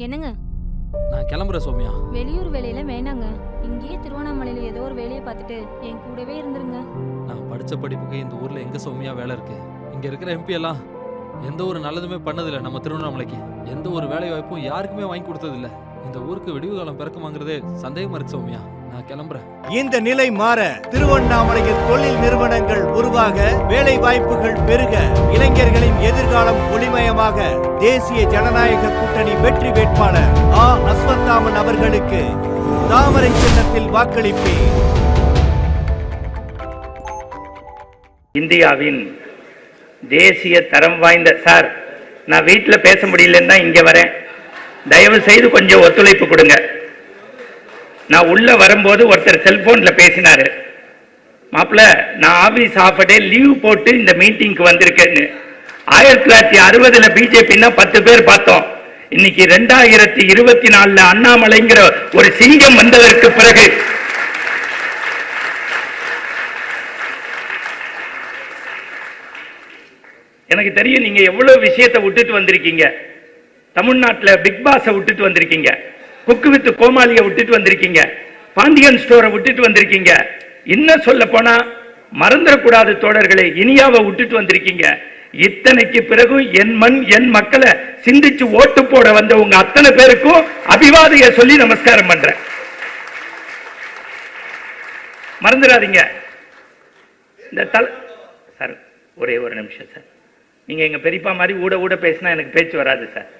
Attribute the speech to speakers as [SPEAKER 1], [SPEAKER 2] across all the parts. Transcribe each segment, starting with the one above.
[SPEAKER 1] என்னங்க?
[SPEAKER 2] நான் கிளம்புறேன் சௌமியா.
[SPEAKER 1] வெளியூர் வேலையில வேணாங்க. இங்கேயே திருவண்ணாமலையில ஏதோ ஒரு வேலையை பார்த்துட்டு என் கூடவே இருந்துருங்க.
[SPEAKER 2] நான் படிச்ச படிப்புக்கு இந்த ஊர்ல எங்க சௌமியா வேலை இருக்கு? இங்க இருக்கிற எம்பி எல்லாம் எந்த ஒரு நல்லதுமே பண்ணதில்ல. நம்ம திருவண்ணாமலைக்கு எந்த ஒரு வேலை வாய்ப்பும் யாருக்குமே வாங்கி கொடுத்ததில்ல. இந்த ஊருக்கு விடிவு காலம் பிறக்குமாங்கிறதே சந்தேகமா இருக்கு சௌமியா. நான் கிளம்புறேன்.
[SPEAKER 3] இந்த நிலை மாற திருவண்ணாமலையில் தொழில் நிறுவனங்கள் உருவாக, வேலை வாய்ப்புகள் பெருக, இளைஞர்களின் எதிர்காலம் ஒளிமயமாக தேசிய ஜனநாயக கூட்டணி வெற்றி வேட்பாளர் அஸ்வத்தாமன் அவர்களுக்கு தாமரை சின்னத்தில் வாக்களிப்பேன்.
[SPEAKER 4] இந்தியாவின் தேசிய தரம் வாய்ந்த சார், நான் வீட்டில் பேச முடியலன்னு தான் இங்கே வரேன். தயவு செய்து கொஞ்சம் ஒத்துழைப்பு கொடுங்க. நான் உள்ள வரும்போது ஒருத்தர் செல்போன்ல பேசினாரு, மாப்பிள்ள நான் ஆபீஸ் ஆஃப் டே லீவ் போட்டு இந்த மீட்டிங்க்கு வந்திருக்கேன்னு. 1960 பிஜேபின்னா 10 பேர் பார்த்தோம். இன்னைக்கு 2024 அண்ணாமலைங்கிற ஒரு சிங்கம் வந்ததற்கு பிறகு எனக்கு தெரியும் நீங்க எவ்வளவு விஷயத்தை விட்டுட்டு வந்திருக்கீங்க. தமிழ்நாட்டில் பிக் பாஸை விட்டுட்டு வந்திருக்கீங்க, குக்கு வித்து கோமாளியை விட்டுட்டு வந்திருக்கீங்க, பாண்டியன் ஸ்டோரை விட்டுட்டு வந்திருக்கீங்க. இன்னும் சொல்ல போனா மறந்துடக்கூடாது தோழர்களை, இனியாவை விட்டுட்டு வந்திருக்கீங்க. இத்தனைக்கு பிறகு என் மண் என் மக்களை சிந்திச்சு ஓட்டு போட வந்த உங்க அத்தனை பேருக்கும் அபிவாதைய சொல்லி நமஸ்காரம் பண்றேன். மறந்துடாதீங்க. இந்த சார் ஒரே ஒரு நிமிஷம் சார், நீங்க எங்க பெரியப்பா மாதிரி ஊட ஊட பேசினா எனக்கு பேச்சு வராது சார்.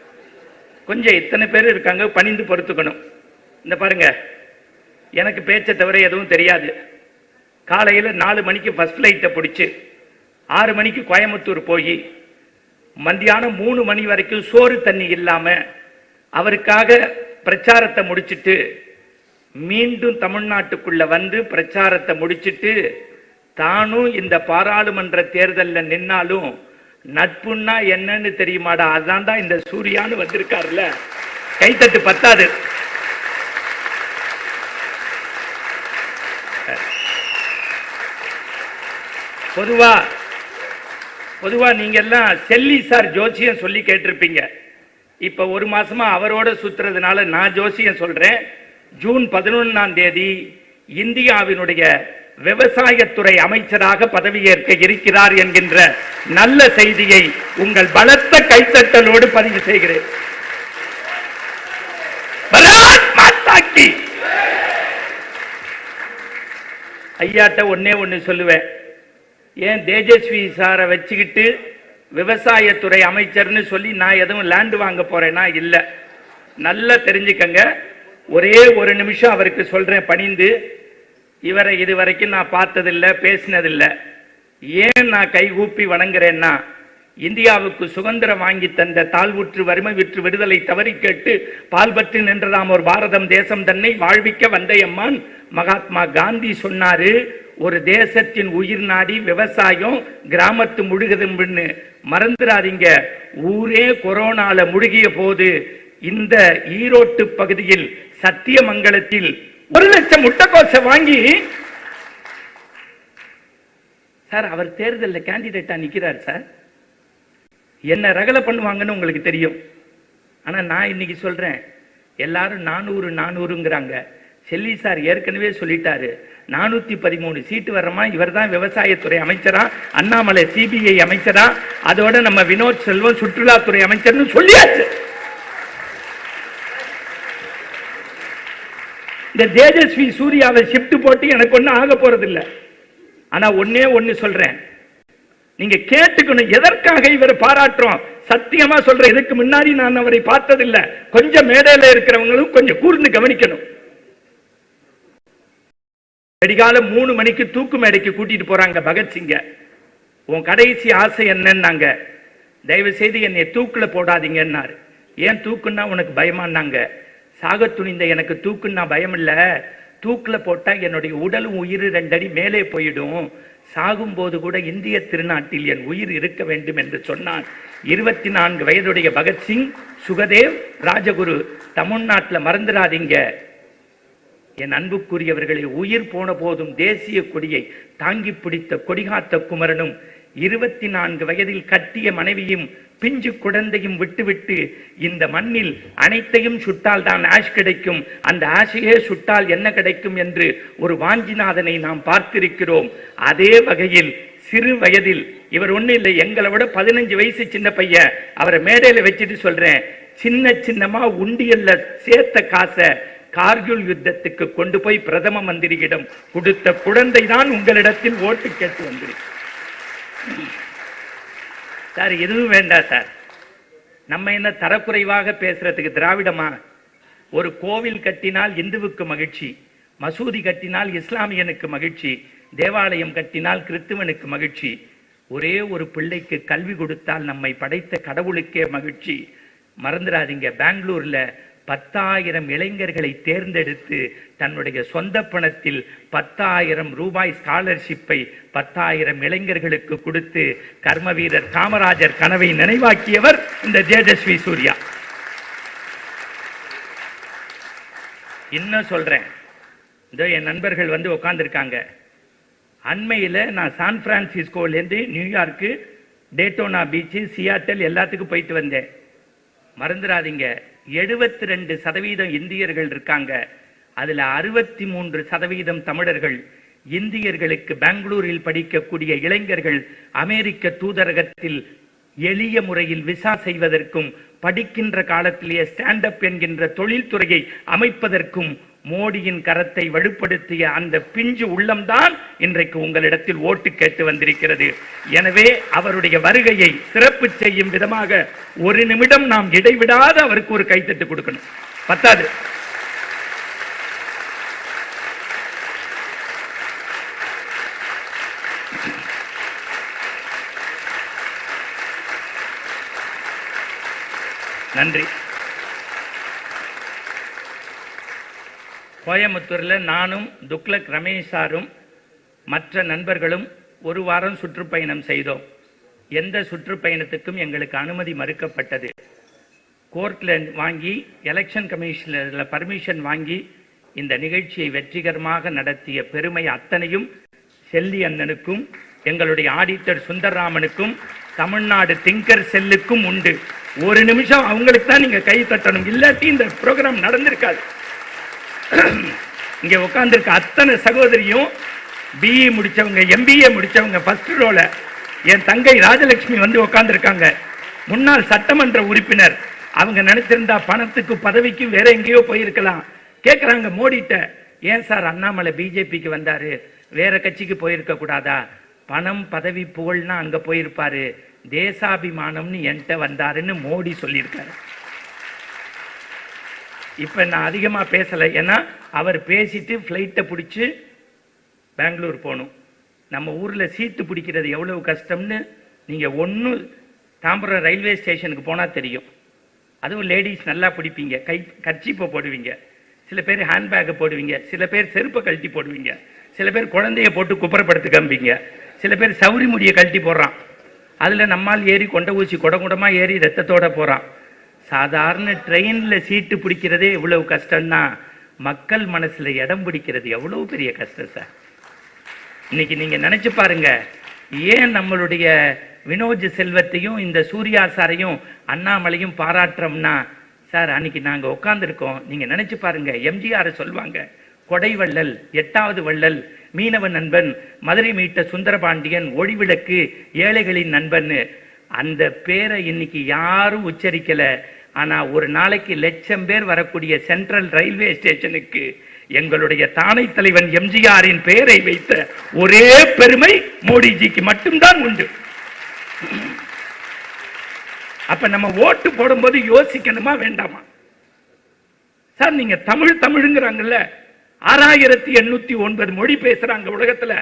[SPEAKER 4] கொஞ்சம் இத்தனை பேர் இருக்காங்க, பணிந்து பொறுத்துக்கணும். இந்த பாருங்க, எனக்கு பேச்சை தவிர எதுவும் தெரியாது. காலையில் 4 மணிக்கு ஃபர்ஸ்ட் ஃப்ளைட்டை பிடிச்சி 6 மணிக்கு கோயம்புத்தூர் போய் மத்தியானம் 3 மணி வரைக்கும் சோறு தண்ணி இல்லாம அவருக்காக பிரச்சாரத்தை முடிச்சிட்டு மீண்டும் தமிழ்நாட்டுக்குள்ள வந்து பிரச்சாரத்தை முடிச்சிட்டு தானும் இந்த பாராளுமன்ற தேர்தலில் நின்னாலும் நட்புன்னா என்னன்னு தெரியுமாடா, அதான் தான் இந்த சூர்யான்னு வந்திருக்காருல்ல. கைத்தட்டு பத்தாது. பொதுவா நீங்க எல்லாம் செல்லி சார் ஜோசியம் சொல்லி கேட்டிருப்பீங்க. இப்ப 1 மாசமா அவரோட சுத்துறதுனால நான் ஜோசியம் சொல்றேன். ஜூன் 11ஆம் தேதி இந்தியாவினுடைய விவசாயத்துறை அமைச்சராக பதவியேற்க இருக்கிறார் என்கின்ற நல்ல செய்தியை உங்கள் பலத்த கைத்தட்டலோடு பதிவு செய்கிறேன். ஐயாட்ட ஒண்ணு சொல்லுவேன், ஏன் தேஜஸ்வி சாரை வச்சுக்கிட்டு விவசாயத்துறை அமைச்சர்னு சொல்லி நான் எதுவும் லேண்ட் வாங்க போறேன்னா இல்ல. நல்லா தெரிஞ்சுக்கங்க. ஒரே ஒரு நிமிஷம் அவருக்கு சொல்றேன் பணிந்து. இவரை இதுவரைக்கும் நான் பார்த்ததில்லை, பேசினதில்லை. ஏன் நான் கைகூப்பி வணங்குறேன்னா, இந்தியாவுக்கு சுதந்திரம் வாங்கி தந்த தாழ்வுற்று வறுமை விற்று விடுதலை தவறி கேட்டு பால் பற்றி நின்றதாம் ஒரு பாரதம் தேசம் தன்னை வாழ்விக்க வந்தையம்மான் மகாத்மா காந்தி சொன்னாரு, ஒரு தேசத்தின் உயிர் நாடி விவசாயம் கிராமத்து முழுகுதுன்னு. மறந்துடாதீங்க, ஊரே கொரோனால முழுகிய போது இந்த ஈரோட்டு பகுதியில் சத்தியமங்கலத்தில் 1 லட்சம் முட்டைக்கோசை வாங்கி சார் அவர் தேர்தலில் கேண்டிடேட்டா நிக்கிறார் சார். என்ன ரகலை பண்ணுவாங்கன்னு உங்களுக்கு தெரியும். ஆனா நான் இன்னைக்கு சொல்றேன், எல்லாரும் 400 செல்லி சார் ஏற்கனவே சொல்லிட்டாரு, 413 சீட்டு வர்றமா, இவர் தான் விவசாயத்துறை அமைச்சரா, அண்ணாமலை சிபிஐ அமைச்சரா, அதோட நம்ம வினோத் செல்வம் சுற்றுலாத்துறை அமைச்சர்னு சொல்லியாச்சு. இந்த தேஜஸ்வி சூர்யாவை ஷிப்ட் போட்டு எனக்கு ஒன்னும் ஆக போறது இல்லை. ஆனா ஒண்ணு சொல்றேன், நீங்க கேட்டுக்கணும் எதற்காக இவரை பாராட்டுறோம். சத்தியமா சொல்றேன், இதுக்கு முன்னாடி நான் அவரை பார்த்ததில்லை. கொஞ்சம் மேடையில இருக்கிறவங்களும் கொஞ்சம் கூர்ந்து கவனிக்கணும். வெடிகால 3 மணிக்கு தூக்கு மேடைக்கு கூட்டிட்டு போறாங்க பகத்சிங்க. உன் கடைசி ஆசை என்னன்னாங்க, தயவு செய்து என்னை தூக்குல போடாதீங்கன்னாரு. ஏன் தூக்குன்னா உனக்கு பயமானாங்க. சாக துணிந்த எனக்கு தூக்குன்னா பயம் இல்ல, தூக்குல போட்டா என்னுடைய உடலும் உயிர் 2 அடி மேலே போயிடும். சாகும் போது கூட இந்திய திருநாட்டில் என் உயிர் இருக்க வேண்டும் என்று சொன்னான். 24 வயதுடைய பகத்சிங், சுகதேவ், ராஜகுரு. தமிழ்நாட்டில் மறந்துடாதீங்க என் அன்புக்குரியவர்களை, உயிர் போன போதும் தேசிய கொடியை தாங்கி பிடித்த கொடிகாத்த குமரனும் 24 வயதில் கட்டிய மனைவியும் பிஞ்சு குழந்தையும் விட்டுவிட்டு இந்த மண்ணில் அனைத்தையும் சுட்டால் தான் ஆஷ் கிடைக்கும், அந்த ஆஷையே சுட்டால் என்ன கிடைக்கும் என்று ஒரு வாஞ்சிநாதனை நாம் பார்த்திருக்கிறோம். அதே வகையில் சிறு வயதில் இவர் ஒன்றும் இல்லை, எங்களை விட 15 வயசு சின்ன பையன், அவரை மேடையில் வச்சுட்டு சொல்றேன், சின்ன சின்னமா உண்டியல்ல சேர்த்த காசை கார்கில் யுத்தத்துக்கு கொண்டு போய் பிரதம மந்திரியிடம் கொடுத்த குழந்தை தான் உங்களிடத்தில் ஓட்டு கேட்டு வந்திருக்கு. சார் எதுவும் வேண்டாம் சார், நம்ம என்ன தரக்குறைவாக பேசுறதுக்கு திராவிடமா? ஒரு கோவில் கட்டினால் இந்துவுக்கு மகிழ்ச்சி, மசூதி கட்டினால் இஸ்லாமியனுக்கு மகிழ்ச்சி, தேவாலயம் கட்டினால் கிறிஸ்துவனுக்கு மகிழ்ச்சி. ஒரே ஒரு பிள்ளைக்கு கல்வி கொடுத்தால் நம்மை படைத்த கடவுளுக்கே மகிழ்ச்சி. மறந்துடாதீங்க, பெங்களூர்ல 10,000 இளைஞர்களை தேர்ந்தெடுத்து தன்னுடைய சொந்த பணத்தில் 10,000 ரூபாய் ஸ்காலர்ஷிப்பை 10,000 இளைஞர்களுக்கு கொடுத்து கர்ம வீரர் காமராஜர் கனவை நினைவாக்கியவர் இந்த தேஜஸ்வி சூர்யா. இன்னும் சொல்றேன், இதோ என் நண்பர்கள் வந்து உட்கார்ந்துருக்காங்க. அண்மையில் நான் சான் பிரான்சிஸ்கோலேருந்து நியூயார்க்கு, டேட்டோனா பீச்சு, சியாட்டல் எல்லாத்துக்கும் போயிட்டு வந்தேன். மறந்துடாதீங்க, 72% இந்தியர்கள் இருக்காங்க, அதுல 63% தமிழர்கள். இந்தியர்களுக்கு பெங்களூரில் படிக்கக்கூடிய இளைஞர்கள் அமெரிக்க தூதரகத்தில் எளிய முறையில் விசா செய்வதற்கும் படிக்கின்ற காலத்திலேயே ஸ்டாண்ட் அப் என்கின்ற தொழில்துறையை அமைப்பதற்கும் மோடியின் கரத்தை வலுப்படுத்திய அந்த பிஞ்சு உள்ளம்தான் இன்றைக்கு உங்களிடத்தில் ஓட்டு கேட்டு வந்திருக்கிறது. எனவே அவருடைய வருகையை சிறப்பு செய்யும் விதமாக ஒரு நிமிடம் நாம் இடைவிடாத அவருக்கு ஒரு கைத்தட்டு கொடுக்கணும். பத்தாது, நன்றி. கோயம்புத்தூரில் நானும் துக்ளக் ரமேஷ் சாரும் மற்ற நண்பர்களும் ஒரு வாரம் சுற்றுப்பயணம் செய்தோம். எந்த சுற்றுப்பயணத்துக்கும் எங்களுக்கு அனுமதி மறுக்கப்பட்டது. கோர்ட்டில் வாங்கி, எலெக்ஷன் கமிஷனில் பர்மிஷன் வாங்கி இந்த நிகழ்ச்சியை வெற்றிகரமாக நடத்திய பெருமை அத்தனையும் செல்லி அண்ணனுக்கும் எங்களுடைய ஆடிட்டர் சுந்தர்ராமனுக்கும் தமிழ்நாடு திங்கர் செல்லுக்கும் உண்டு. ஒரு நிமிஷம் அவங்களுக்கு தான் நீங்க கை தட்டணும், இல்லாட்டி இந்த ப்ரோக்ராம் நடந்திருக்காது. இங்க உட்கார்ந்துருக்க அத்தனை சகோதரியும் பிஇ முடிச்சவங்க, எம்பிஏ முடிச்சவங்க. ஃபர்ஸ்ட் ரோல என் தங்கை ராஜலட்சுமி வந்து உட்கார்ந்துருக்காங்க, முன்னாள் சட்டமன்ற உறுப்பினர். அவங்க நினைச்சிருந்தா பணத்துக்கு பதவிக்கு வேற எங்கேயோ போயிருக்கலாம். கேட்குறாங்க மோடிட்ட, ஏன் சார் அண்ணாமலை பிஜேபிக்கு வந்தாரு, வேற கட்சிக்கு போயிருக்க கூடாதா? பணம் பதவி புகழ்னா அங்க போயிருப்பாரு, தேசாபிமானம்னு என்கிட்ட வந்தாருன்னு மோடி சொல்லியிருக்காரு. இப்ப நான் அதிகமா பேசலை, ஏன்னா அவர் பேசிட்டு ஃப்ளைட்டை பிடிச்சி பெங்களூர் போகணும். நம்ம ஊர்ல சீட்டு பிடிக்கிறது எவ்வளவு கஷ்டம்னு நீங்க ஒன்றும் தாம்பரம் ரயில்வே ஸ்டேஷனுக்கு போனா தெரியும். அதுவும் லேடிஸ் நல்லா பிடிப்பீங்க, கர்ச்சீப்பை போடுவீங்க, சில பேர் ஹேண்ட்பேக்கை போடுவீங்க, சில பேர் செருப்பை கழட்டி போடுவீங்க, சில பேர் குழந்தைய போட்டு குப்புறப்படுத்து காமிப்பீங்க, சில பேர் சவுரி முடியை கழட்டி போடுறான். அதுல நம்மால் ஏறி கொண்ட ஊசி குடகுடமா ஏறி ரத்தத்தோட போறான். சாதாரண ட்ரெயின்ல சீட்டு பிடிக்கிறதே எவ்வளவு கஷ்டம்னா மக்கள் மனசுல இடம் பிடிக்கிறது எவ்வளவு பெரிய கஷ்டம் சார். இன்னைக்கு நீங்க நினைச்சு பாருங்க, ஏன் நம்மளுடைய வினோஜ் செல்வத்தையும் இந்த சூர்யா சாரையும் அண்ணாமலையும் பாராட்டுறோம்னா, சார் அன்னைக்கு நாங்க உட்கார்ந்துருக்கோம், நீங்க நினைச்சு பாருங்க, எம்ஜிஆர் சொல்லுவாங்க, கொடை வள்ளல், 8வது வள்ளல், மீனவ நண்பன், மதுரை மீட்ட சுந்தரபாண்டியன், ஒளிவிளக்கு, ஏழைகளின் நண்பன். அந்த பேரை இன்னைக்கு யாரும் உச்சரிக்கல. ஆனா ஒரு நாளைக்கு 1,00,000 பேர் வரக்கூடிய சென்ட்ரல் ரயில்வே ஸ்டேஷனுக்கு எங்களுடைய தானை தலைவன் எம்ஜிஆரின் பெயரை வைத்த ஒரே பெருமை மோடிஜிக்கு மட்டும்தான் உண்டு. அப்ப நம்ம ஓட்டு போடும்போது யோசிக்கணுமா வேண்டாமா? சார் நீங்க தமிழ்ங்கிறாங்கல்ல, 6809 மொழி பேசுறாங்க உலகத்துல,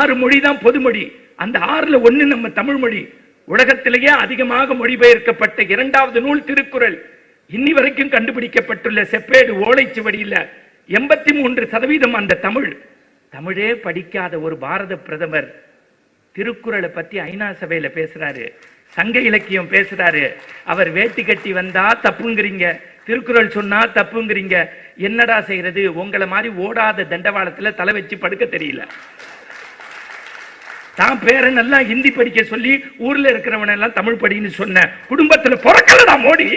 [SPEAKER 4] 6 மொழி தான் பொதுமொழி. அந்த 6ல் 1 நம்ம தமிழ் மொழி. உலகத்திலேயே அதிகமாக மொழிபெயர்க்கப்பட்ட 2வது நூல் திருக்குறள். இன்னி வரைக்கும் கண்டுபிடிக்கப்பட்டுள்ள செப்பேடு ஓலைச்சுவடியில் 83% அந்த தமிழ். தமிழே படிக்காத ஒரு பாரத பிரதமர் திருக்குறளை பத்தி ஐநா சபையில பேசுறாரு, சங்க இலக்கியம் பேசுறாரு. அவர் வேட்டி கட்டி வந்தா தப்புங்கிறீங்க, திருக்குறள் சொன்னா தப்புங்கிறீங்க. என்னடா செய்யறது? உங்களை மாதிரி ஓடாத தண்டவாளத்துல தலை வச்சு படுக்க தெரியல. தான் பேரன் எல்லாம் ஹிந்தி படிக்க சொல்லி ஊர்ல இருக்கிறவன் எல்லாம் தமிழ் படின்னு சொன்ன குடும்பத்துல பிறக்கலடா மோடி.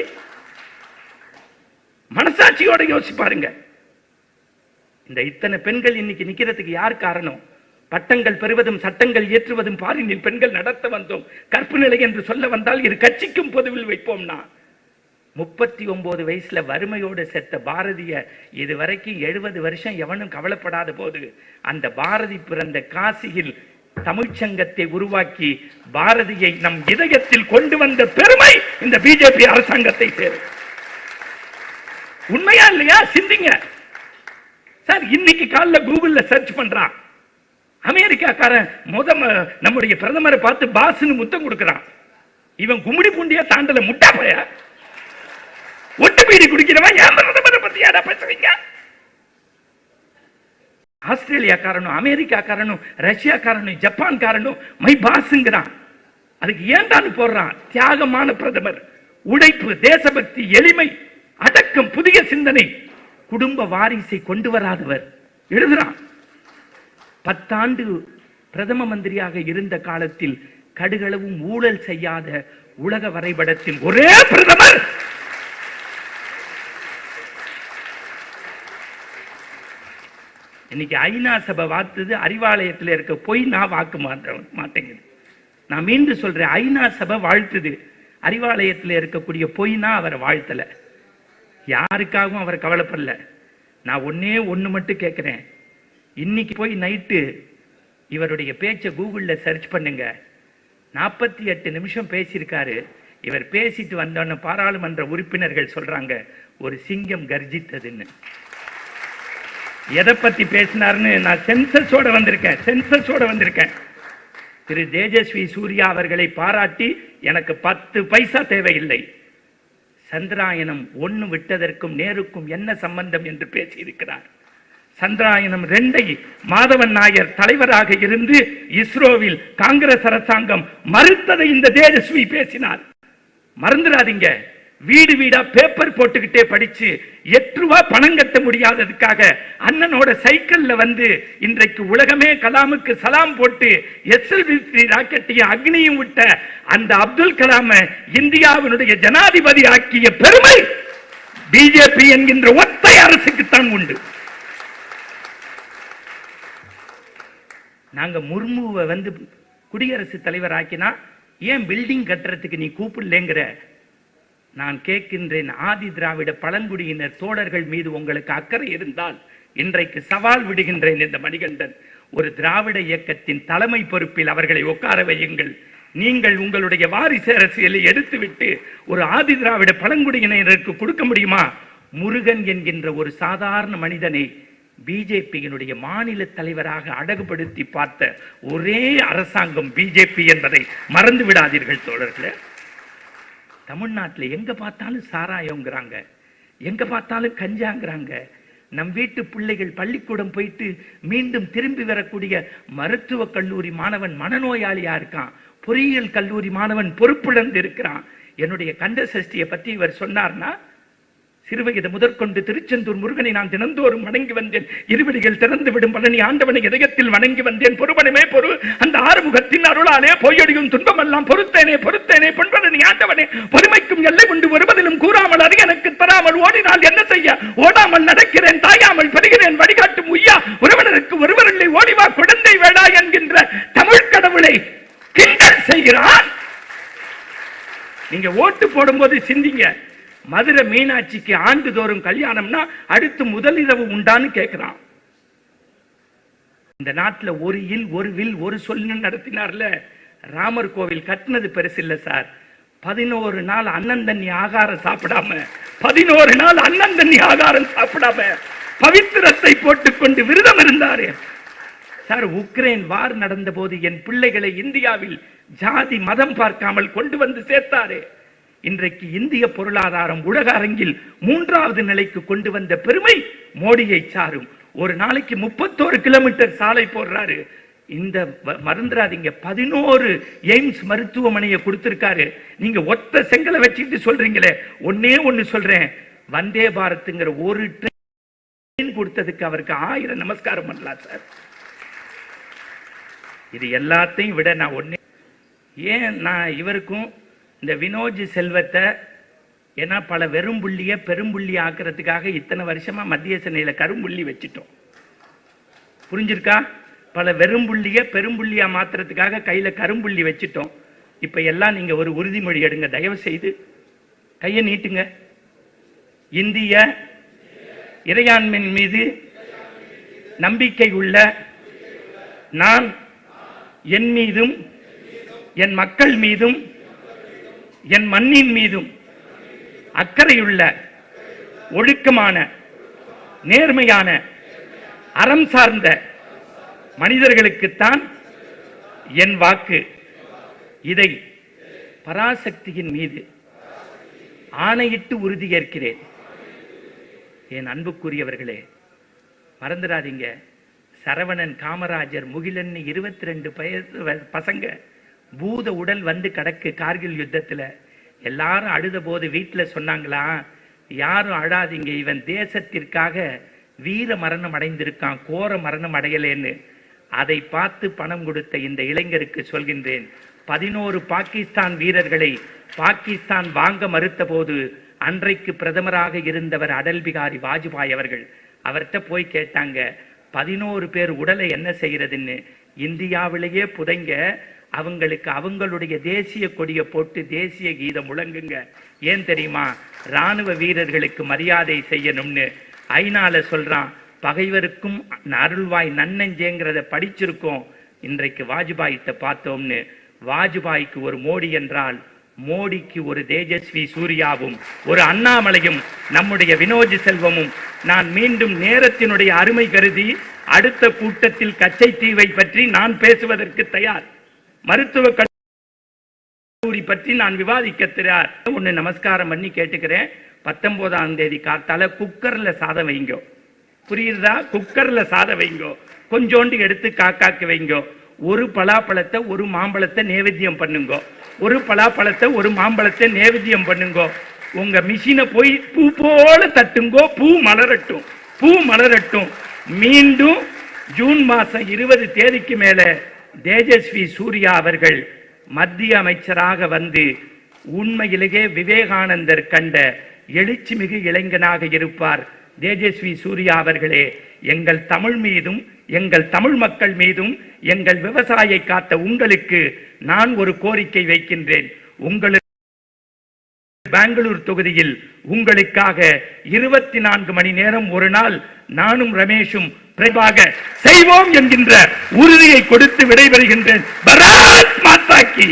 [SPEAKER 4] மனசாட்சியோட யோசிப்பாருங்க. இந்த இத்தனை பெண்கள் இன்னைக்கு நிக்கிறதுக்கு யார் காரணம்? பட்டங்கள் பெறுவதும் சட்டங்கள் ஏற்றுவதும் பாரினில் பெண்கள் நடத்த வந்தோம். கற்பு நிலை என்று சொல்ல வந்தால் இரு கட்சிக்கும் பொதுவில் வைப்போம்னா 39 வயசுல வறுமையோடு செத்த பாரதிய இதுவரைக்கும் 70 வருஷம் எவனும் கவலைப்படாத போது அந்த பாரதி பிறந்த காசியில் தமிழ்ச்சங்கத்தை உருவாக்கி பாரதியை நம் இதயத்தில் கொண்டு வந்த பெருமை இந்த பிஜேபி அரசாங்கத்தை சேரும். உண்மையா இல்லையா? சிந்திங்க சார். இன்னைக்கு காலைல கூகுள்ல சர்ச் பண்றான், அமெரிக்காக்காரன் நம்முடைய பிரதமரை பார்த்து பாஸ்னு முத்தம் கொடுக்கிறான். இவன் கும்மிடி பூண்டியா தாண்டல முட்டா போய ஒட்டு பீடி குடிக்கிறவன் ஏன் பிரதமரை பத்தி யாரா பேசுறீங்க? ஆஸ்திரேலியாக்காரனும் அமெரிக்காக்காரனும் ரஷ்யாக்காரனும் ஜப்பான்காரனும் மை பாஸ்ங்கிறான். அதுக்கு ஏண்டான்னு போடுறான். தியாகமான பிரதமர், உழைப்பு, தேசபக்தி, எளிமை, அடக்கம், புதிய சிந்தனை, குடும்ப வாரிசை கொண்டு வராதவர் எழுதுறான். 10 ஆண்டு பிரதம மந்திரியாக இருந்த காலத்தில் கடுகளவும் ஊழல் செய்யாத உலக வரைபடத்தில் ஒரே பிரதமர். இன்னைக்கு ஐநா சபை வாத்துது அறிவாலயத்தில் இருக்க போய் நான் வாக்கு மாட்டேங்குது. நான் மீண்டும் சொல்றேன், ஐநா சபை வாழ்த்துது, அறிவாலயத்தில் இருக்கக்கூடிய பொய்னா அவரை வாழ்த்தல. யாருக்காகவும் அவர் கவலைப்படல. நான் ஒண்ணு மட்டும் கேட்கிறேன். இன்னைக்கு போய் நைட்டு இவருடைய பேச்சை கூகுள்ல சர்ச் பண்ணுங்க. 48 நிமிஷம் பேசியிருக்காரு. இவர் பேசிட்டு வந்தோன்னு பாராளுமன்ற உறுப்பினர்கள் சொல்றாங்க ஒரு சிங்கம் கர்ஜித்ததுன்னு. எதை பத்தி பேசினார்னு நான் சென்சஸோட வந்திருக்கேன். திரு தேஜஸ்வி சூர்யா அவர்களை பாராட்டி எனக்கு 10 பைசா தேவையில்லை. சந்திராயனம் 1 விட்டதற்கும் நேருக்கும் என்ன சம்பந்தம் என்று பேசியிருக்கிறார். சந்திராயனம் 2 மாதவன் நாயர் தலைவராக இருந்து இஸ்ரோவில் காங்கிரஸ் அரசாங்கம் மறுத்ததை இந்த தேஜஸ்வி பேசினார். மறந்துடாதீங்க. வீடு வீடா பேப்பர் போட்டுக்கிட்டே படிச்சு 8 ரூபாய் பணம் கட்ட முடியாததுக்காக அண்ணனோட சைக்கிள்ல வந்து இன்றைக்கு உலகமே கலாமுக்கு சலாம் போட்டு SLV ராக்கெட்டையும் அக்னியும் விட்ட அந்த அப்துல் கலாம இந்தியாவினுடைய ஜனாதிபதி ஆக்கிய பெருமை பிஜேபி என்கின்ற ஒற்றை அரசுக்குத்தான் உண்டு. நாங்க முர்முவை வந்து குடியரசுத் தலைவர் ஆக்கினா ஏன் பில்டிங் கட்டுறதுக்கு நீ கூப்பிடலங்கிற நான் கேட்கின்றேன். ஆதி திராவிட பழங்குடியினர் தோழர்கள் மீது உங்களுக்கு அக்கறை இருந்தால் இன்றைக்கு சவால் விடுகின்றேன். இந்த மணிகண்டன் ஒரு திராவிட இயக்கத்தின் தலைமை பொறுப்பில் அவர்களை உட்கார வையுங்கள். நீங்கள் உங்களுடைய வாரிசு அரசியலை எடுத்துவிட்டு ஒரு ஆதி திராவிட பழங்குடியினருக்கு கொடுக்க முடியுமா? முருகன் என்கின்ற ஒரு சாதாரண மனிதனை பிஜேபியினுடைய மாநில தலைவராக அடகுபடுத்தி பார்த்த ஒரே அரசாங்கம் பிஜேபி என்பதை மறந்து விடாதீர்கள் தோழர்களே. தமிழ்நாட்டில் எங்க பார்த்தாலும் சாராயங்கிறாங்க, எங்க பார்த்தாலும் கஞ்சாங்கிறாங்க. நம் வீட்டு பிள்ளைகள் பள்ளிக்கூடம் போயிட்டு மீண்டும் திரும்பி வரக்கூடிய மருத்துவ கல்லூரி மாணவன் மனநோயாளியா இருக்கான். பொறியியல் கல்லூரி மாணவன் பொறுப்பிழந்து இருக்கிறான். என்னுடைய கந்த சஷ்டியை பத்தி இவர் சொன்னார்னா, சிறுவயது முதற்கொண்டு திருச்செந்தூர் முருகனை நான் தினந்தோறும் வணங்கி வந்தேன். இருவடிகள் திறந்து விடும் பழனி ஆண்டவனை இதயத்தில் வணங்கி வந்தேன். பொறுவனமே பொறு அந்த ஆறுமுகத்தின் அருளாலே பொய்யடியும் துன்பமெல்லாம் பொறுத்தேனே பொன்பழனி ஆண்டவனே பொறுமைக்கும் எல்லை உண்டு வருவதிலும் கூறாமல் அது எனக்கு தராமல் ஓடினால் என்ன செய்ய? ஓடாமல் நடக்கிறேன், தாயாமல் பெறுகிறேன், வழிகாட்டும் உய்யா ஒருவனருக்கு ஒருவரில்லை, ஓடிவா குழந்தை வேடா என்கின்ற தமிழ் கடவுளை கிண்டல் செய்கிறான். நீங்க ஓட்டு போடும்போது சிந்திங்க. மதுரை மீனாட்சிக்கு ஆண்டுதோறும் கல்யாணம்னா அடுத்து முதலிரவு உண்டான்னு கேட்கிறான். இந்த நாட்டில் ஒரு இல் ஒரு வில் ஒரு சொல்லு நடத்தினார்ல. ராமர் கோவில் கட்டினது பெருசு இல்ல சார். 11 நாள் அண்ணன் தண்ணி ஆகாரம் சாப்பிடாம 11 நாள் அண்ணன் தண்ணி ஆகாரம் சாப்பிடாம பவித்திரத்தை போட்டுக்கொண்டு விரதம் இருந்தாரு சார். உக்ரைன் வார் நடந்த போது என் பிள்ளைகளை இந்தியாவில் ஜாதி மதம் பார்க்காமல் கொண்டு வந்து சேர்த்தாரு. இன்றைக்கு இந்திய பொருளாதாரம் உலக அரங்கில் 3வது நிலைக்கு கொண்டு வந்த பெருமை மோடியை சாரும். ஒரு நாளைக்கு 31 கிலோமீட்டர் சாலை போடுறாரு. இந்த மறந்துடாதீங்க, 11 எய்ம்ஸ் மருத்துவமனையை கொடுத்திருக்காரு. நீங்க ஒத்த செங்கலை வச்சுட்டு சொல்றீங்களே. ஒண்ணு சொல்றேன், வந்தே பாரத்ங்கிற ஒரு ட்ரெயின் கொடுத்ததுக்கு அவருக்கு 1000 நமஸ்காரம் பண்ணலாம் சார். இது எல்லாத்தையும் விட நான் ஒண்ணு, ஏன் நான் இவருக்கும் இந்த வினோஜ் செல்வத்தை, ஏன்னா பல வெறும்புள்ளிய பெரும்புள்ளி ஆக்குறதுக்காக இத்தனை வருஷமா மத்திய சென்னையில கரும்புள்ளி வச்சிட்டோம். புரிஞ்சிருக்கா? பல வெறும்புள்ளிய பெரும்புள்ளியா மாத்துறதுக்காக கையில கரும்புள்ளி வச்சிட்டோம். இப்ப எல்லாம் நீங்க ஒரு உறுதிமொழி எடுங்க, தயவு செய்து கையை நீட்டுங்க. இந்திய இறையாண்மையின் மீது நம்பிக்கை உள்ள நான் என் மீதும் என் மக்கள் மீதும் என் மண்ணின் மீதும் அக்கறையுள்ள ஒழுக்கமான நேர்மையான அறம் சார்ந்த மனிதர்களுக்குத்தான் என் வாக்கு. இதை பராசக்தியின் மீது ஆணையிட்டு உறுதியேற்கிறேன். என் அன்புக்குரியவர்களே, மறந்துடாதீங்க, சரவணன், காமராஜர், முகிலன் 22 பசங்க பூத உடல் வந்து கடக்கு கார்கில் யுத்தத்துல. எல்லாரும் அழுத போது வீட்டில் சொன்னாங்களா, யாரும் அழாதீங்க, இவன் தேசத்திற்காக வீர மரணம் அடைந்திருக்கான், கோர மரணம் அடையலேன்னு. அதை பார்த்து பணம் கொடுத்த இந்த இளைஞருக்கு சொல்கின்றேன், 11 பாகிஸ்தான் வீரர்களை பாகிஸ்தான் வாங்க மறுத்த போது அன்றைக்கு பிரதமராக இருந்தவர் அடல் பிகாரி வாஜ்பாய் அவர்கள், அவர்கிட்ட போய் கேட்டாங்க, 11 பேர் உடலை என்ன செய்யறதுன்னு. இந்தியாவிலேயே புதைங்க, அவங்களுக்கு அவங்களுடைய தேசிய கொடியை போட்டு தேசிய கீதம் முழங்குங்க. ஏன் தெரியுமா? ராணுவ வீரர்களுக்கு மரியாதை செய்யணும்னு. ஐநால சொல்றான், பகைவருக்கும் அருள்வாய் நன்னெஞ்சேங்கிறத படிச்சிருக்கோம். இன்றைக்கு வாஜ்பாயிட்ட பார்த்தோம்னு. வாஜ்பாய்க்கு ஒரு மோடி என்றால் மோடிக்கு ஒரு தேஜஸ்வி சூர்யாவும் ஒரு அண்ணாமலையும் நம்முடைய வினோஜ் செல்வமும். நான் மீண்டும் நேரத்தினுடைய அருமை கருதி அடுத்த கூட்டத்தில் கச்சைத்தீவை பற்றி நான் பேசுவதற்கு தயார். மருத்துவ கல்லூரி பற்றி நான் விவாதிக்க தயார். ஒன்னு நமஸ்காரம் பண்ணி கேட்டுக்கிறேன், 19ஆம் தேதி காத்தால குக்கர்ல சாதம் வைங்கோ. புரியுதா? குக்கர்ல சாதம் வைங்கோ, கொஞ்சோண்டு எடுத்து காக்காக்கு வைங்கோ. ஒரு பலாப்பழத்தை ஒரு மாம்பழத்தை நேவேத்தியம் பண்ணுங்கோ. ஒரு பலாப்பழத்தை ஒரு மாம்பழத்தை நேவேத்தியம் பண்ணுங்கோ. உங்க மிஷினை போய் பூ போல தட்டுங்கோ, பூ மலரட்டும், பூ மலரட்டும். மீண்டும் ஜூன் மாசம் 20 தேதிக்கு மேல தேஜஸ்வி சூர்யா அவர்கள் மத்திய அமைச்சராக வந்து உண்மையிலேயே விவேகானந்தர் கண்ட எழுச்சி மிகு இளைஞனாக இருப்பார். தேஜஸ்வி சூர்யா அவர்களே, எங்கள் தமிழ் மீதும் எங்கள் தமிழ் மக்கள் மீதும் எங்கள் விவசாயியை காத்த உங்களுக்கு நான் ஒரு கோரிக்கை வைக்கின்றேன். உங்களுக்கு பெங்களூர் தொகுதியில் உங்களுக்காக 24 மணி நேரம் ஒரு நாள் நானும் ரமேஷும் பிரபாக செய்வோம் என்கின்ற உறுதியை கொடுத்து விடைபெறுகின்றேன். பாரத் மாதா கி